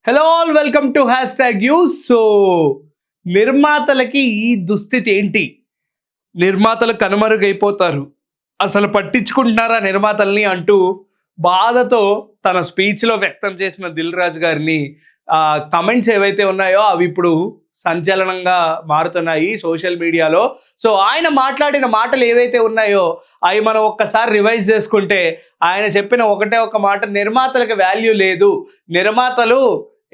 Hello all welcome to hashtag you. So నిర్మాతలకి ఈ దుస్థితి ఏంటి? నిర్మాతలు కనుమరుగైపోతారు, అసలు పట్టించుకుంటున్నారా నిర్మాతల్ని అంటూ బాధతో తన స్పీచ్లో వ్యక్తం చేసిన దిల్ రాజు గారిని కమెంట్స్ ఏవైతే ఉన్నాయో అవి ఇప్పుడు సంచలనంగా మారుతున్నాయి సోషల్ మీడియాలో. సో ఆయన మాట్లాడిన మాటలు ఏవైతే ఉన్నాయో అవి మనం ఒక్కసారి రివైజ్ చేసుకుంటే ఆయన చెప్పిన ఒకటే ఒక మాట, నిర్మాతలకు వాల్యూ లేదు, నిర్మాతలు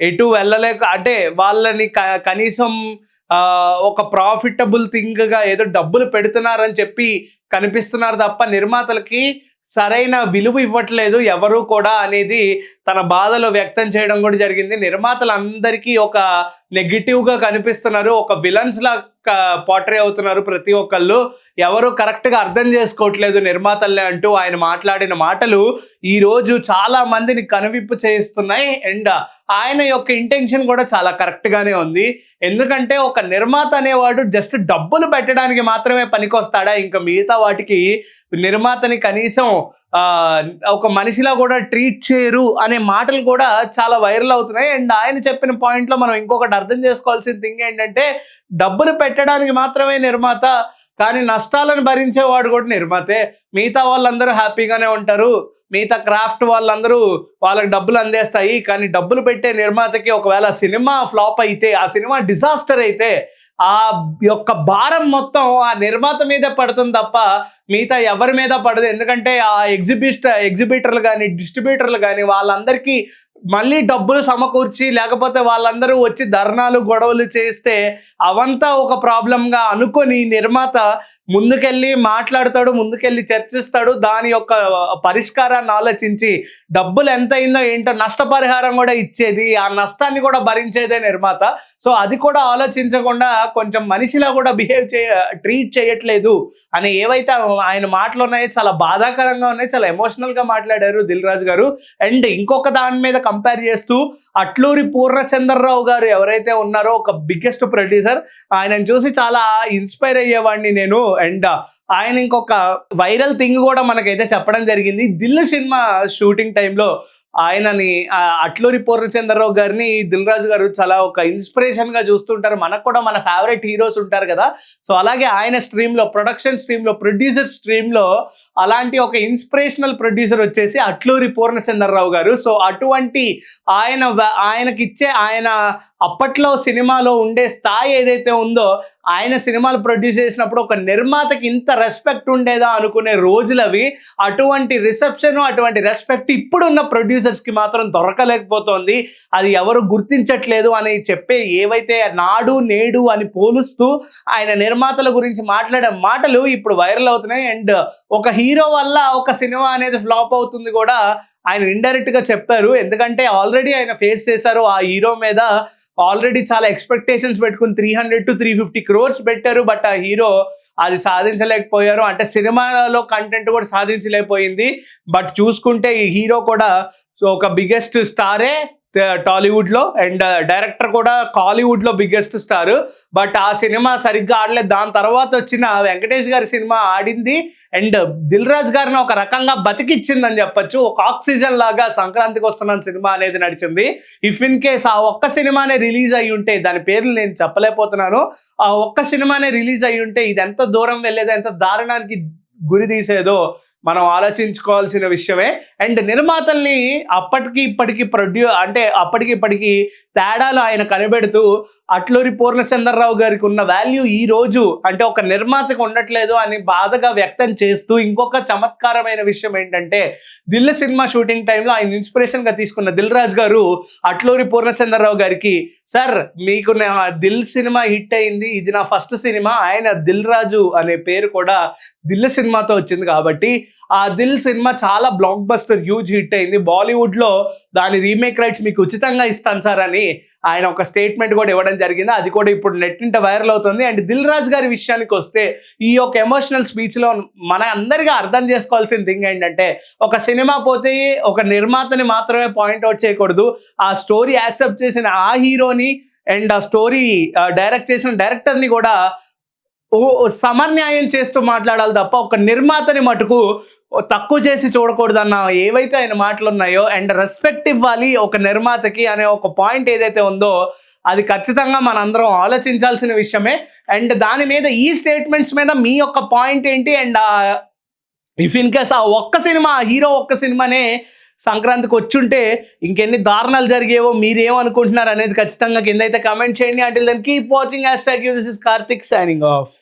ఎటు వెళ్ళలేక అంటే వాళ్ళని కనీసం ఒక ప్రాఫిటబుల్ థింగ్గా ఏదో డబ్బులు పెడుతున్నారని చెప్పి కనిపిస్తున్నారు తప్ప నిర్మాతలకి సరైన విలువ ఇవ్వట్లేదు ఎవరు కూడా అనేది తన బాధలో వ్యక్తం చేయడం కూడా జరిగింది. నిర్మాతలు అందరికీ ఒక నెగిటివ్గా కనిపిస్తున్నారు, ఒక విలన్స్ లా పోర్ట్రే అవుతున్నారు ప్రతి ఒక్కళ్ళు, ఎవరు కరెక్ట్గా అర్థం చేసుకోవట్లేదు నిర్మాతలే అంటూ ఆయన మాట్లాడిన మాటలు ఈరోజు చాలా మందిని కనువిప్పు చేస్తున్నాయి. అండ్ ఆయన యొక్క ఇంటెన్షన్ కూడా చాలా కరెక్ట్గానే ఉంది. ఎందుకంటే ఒక నిర్మాత అనేవాడు జస్ట్ డబ్బులు పెట్టడానికి మాత్రమే పనికొస్తాడా? ఇంకా మిగతా వాటికి నిర్మాతని కనీసం ఒక మనిషిలా కూడా ట్రీట్ చేయరు అనే మాటలు కూడా చాలా వైరల్ అవుతున్నాయి. అండ్ ఆయన చెప్పిన పాయింట్లో మనం ఇంకొకటి అర్థం చేసుకోవాల్సిన థింగ్ ఏంటంటే, డబ్బులు పెట్టడానికి మాత్రమే నిర్మాత, కానీ నష్టాలను భరించేవాడు కూడా నిర్మాతే. మిగతా వాళ్ళందరూ హ్యాపీగానే ఉంటారు, మిగతా క్రాఫ్ట్ వాళ్ళందరూ వాళ్ళకి డబ్బులు అందేస్తాయి, కానీ డబ్బులు పెట్టే నిర్మాతకి ఒకవేళ సినిమా ఫ్లాప్ అయితే, ఆ సినిమా డిజాస్టర్ అయితే ఆ యొక్క భారం మొత్తం ఆ నిర్మాత మీదే పడుతుంది తప్ప మిగతా ఎవరి మీద పడదు. ఎందుకంటే ఆ ఎగ్జిబిటర్లు కానీ డిస్ట్రిబ్యూటర్లు కానీ వాళ్ళందరికీ మళ్ళీ డబ్బులు సమకూర్చి, లేకపోతే వాళ్ళందరూ వచ్చి ధర్నాలు గొడవలు చేస్తే అవంతా ఒక ప్రాబ్లంగా అనుకొని నిర్మాత ముందుకెళ్ళి మాట్లాడతాడు, ముందుకెళ్ళి చర్చిస్తాడు, దాని యొక్క పరిష్కారాన్ని ఆలోచించి డబ్బులు ఎంత అయిందో ఏంటో నష్టపరిహారం కూడా ఇచ్చేది, ఆ నష్టాన్ని కూడా భరించేదే నిర్మాత. సో అది కూడా ఆలోచించకుండా కొంచెం మనిషిలా కూడా ట్రీట్ చేయట్లేదు అని ఏవైతే ఆయన మాటలు ఉన్నాయో చాలా బాధాకరంగా ఉన్నాయి, చాలా ఎమోషనల్గా మాట్లాడారు దిల్ రాజు గారు. అండ్ ఇంకొక దాని మీద కంపేర్ చేస్తూ అట్లూరి పూర్ణచంద్రరావు గారు ఎవరైతే ఉన్నారో ఒక బిగ్గెస్ట్ ప్రొడ్యూసర్, ఆయనను చూసి చాలా ఇన్స్పైర్ అయ్యేవాడిని నేను. అండ్ ఆయన ఇంకొక వైరల్ థింగ్ కూడా మనకైతే చెప్పడం జరిగింది. దిల్ సినిమా షూటింగ్ టైంలో ఆయనని అట్లూరి పూర్ణచంద్రరావు గారిని దిల్ రాజు గారు చాలా ఒక ఇన్స్పిరేషన్గా చూస్తుంటారు. మనకు కూడా మన ఫేవరెట్ హీరోస్ ఉంటారు కదా, సో అలాగే ఆయన స్ట్రీమ్లో, ప్రొడక్షన్ స్ట్రీమ్లో, ప్రొడ్యూసర్ స్ట్రీమ్లో అలాంటి ఒక ఇన్స్పిరేషనల్ ప్రొడ్యూసర్ వచ్చేసి అట్లూరి పూర్ణచంద్రరావు గారు. సో అటువంటి ఆయనకిచ్చే ఆయన అప్పట్లో సినిమాలో ఉండే స్థాయి ఏదైతే ఉందో, ఆయన సినిమాలు ప్రొడ్యూస్ చేసినప్పుడు ఒక నిర్మాతకి ఇంత రెస్పెక్ట్ ఉండేదా అనుకునే రోజులవి. అటువంటి రిసెప్షన్, అటువంటి రెస్పెక్ట్ ఇప్పుడున్న ప్రొడ్యూసర్స్కి మాత్రం దొరకలేకపోతుంది. అది ఎవరు గుర్తించట్లేదు అని చెప్పే ఏవైతే నాడు నేడు అని పోలుస్తూ ఆయన నిర్మాతల గురించి మాట్లాడే మాటలు ఇప్పుడు వైరల్ అవుతున్నాయి. అండ్ ఒక హీరో వల్ల ఒక సినిమా అనేది ఫ్లాప్ అవుతుంది కూడా ఆయన ఇండైరెక్ట్గా చెప్పారు. ఎందుకంటే ఆల్రెడీ ఆయన ఫేస్ చేశారు, ఆ హీరో మీద ఆల్రెడీ చాలా ఎక్స్పెక్టేషన్స్ పెట్టుకుని 300 to 350 crores పెట్టారు, బట్ ఆ హీరో అది సాధించలేకపోయారు. అంటే సినిమాలో కంటెంట్ కూడా సాధించలేకపోయింది. బట్ చూసుకుంటే ఈ హీరో కూడా ఒక బిగ్గెస్ట్ స్టారే టాలీవుడ్లో, అండ్ డైరెక్టర్ కూడా కాలీవుడ్లో బిగ్గెస్ట్ స్టార్. బట్ ఆ సినిమా సరిగ్గా ఆడలేదు. దాని తర్వాత వచ్చిన వెంకటేష్ గారి సినిమా ఆడింది అండ్ దిల్ రాజు గారిని ఒక రకంగా బతికిచ్చిందని చెప్పొచ్చు. ఒక ఆక్సిజన్ లాగా సంక్రాంతికి వస్తున్న సినిమా అనేది నడిచింది. ఇఫ్ ఇన్ కేస్ ఆ ఒక్క సినిమానే రిలీజ్ అయ్యి ఉంటే, దాని పేర్లు నేను చెప్పలేకపోతున్నాను, ఆ ఒక్క సినిమానే రిలీజ్ అయ్యి ఉంటే ఇది ఎంత దూరం వెళ్ళేదో, ఎంత దారుణానికి గురి తీసేదో మనం ఆలోచించుకోవాల్సిన విషయమే. అండ్ నిర్మాతల్ని అప్పటికి ఇప్పటికి అప్పటికి ఇప్పటికి తేడాలు ఆయన కనిపెడుతూ అట్లూరి పూర్ణచంద్రరావు గారికి ఉన్న వాల్యూ ఈ రోజు అంటే ఒక నిర్మాతకు ఉండట్లేదు అని బాధగా వ్యక్తం చేస్తూ, ఇంకొక చమత్కారమైన విషయం ఏంటంటే, దిల్ సినిమా షూటింగ్ టైంలో ఆయన ఇన్స్పిరేషన్గా తీసుకున్న దిల్ రాజు గారు అట్లూరి పూర్ణచంద్రరావు గారికి, సార్ మీకు దిల్ సినిమా హిట్ అయింది, ఇది నా ఫస్ట్ సినిమా, ఆయన దిల్ రాజు అనే పేరు కూడా దిల్ సినిమాతో వచ్చింది కాబట్టి ఆ దిల్ సినిమా చాలా బ్లాక్ బస్టర్ హ్యూజ్ హిట్ అయింది. బాలీవుడ్లో దాని రీమేక్ రైట్స్ మీకు ఉచితంగా ఇస్తాను సార్ అని ఆయన ఒక స్టేట్మెంట్ కూడా ఇవ్వడం జరిగింది. అది కూడా ఇప్పుడు నెట్టింట వైరల్ అవుతుంది. అండ్ దిల్ రాజు గారి విషయానికి వస్తే, ఈ యొక్క ఎమోషనల్ స్పీచ్లో మన అందరిగా అర్థం చేసుకోవాల్సిన థింగ్ ఏంటంటే, ఒక సినిమా పోతే ఒక నిర్మాతని మాత్రమే పాయింట్అవుట్ చేయకూడదు, ఆ స్టోరీ యాక్సెప్ట్ చేసిన ఆ హీరోని అండ్ ఆ స్టోరీ డైరెక్ట్ చేసిన డైరెక్టర్ని కూడా సమన్యాయం చేస్తూ మాట్లాడాలి తప్ప ఒక నిర్మాతని మటుకు తక్కువ చేసి చూడకూడదన్న ఏవైతే ఆయన మాటలు ఉన్నాయో అండ్ రెస్పెక్ట్ ఇవ్వాలి ఒక నిర్మాతకి అనే ఒక పాయింట్ ఏదైతే ఉందో అది ఖచ్చితంగా మనందరం ఆలోచించాల్సిన విషయమే. అండ్ దాని మీద ఈ స్టేట్మెంట్స్ మీద మీ యొక్క పాయింట్ ఏంటి? అండ్ ఇఫ్ ఇన్ కేస్ ఆ ఒక్క సినిమా హీరో ఒక్క సినిమానే సంక్రాంతికి వచ్చుంటే ఇంకెన్ని దారుణాలు జరిగేవో మీరేమనుకుంటున్నారు అనేది ఖచ్చితంగా కింద అయితే కామెంట్ చేయండి. Until then keep watching #. This is Karthik signing of.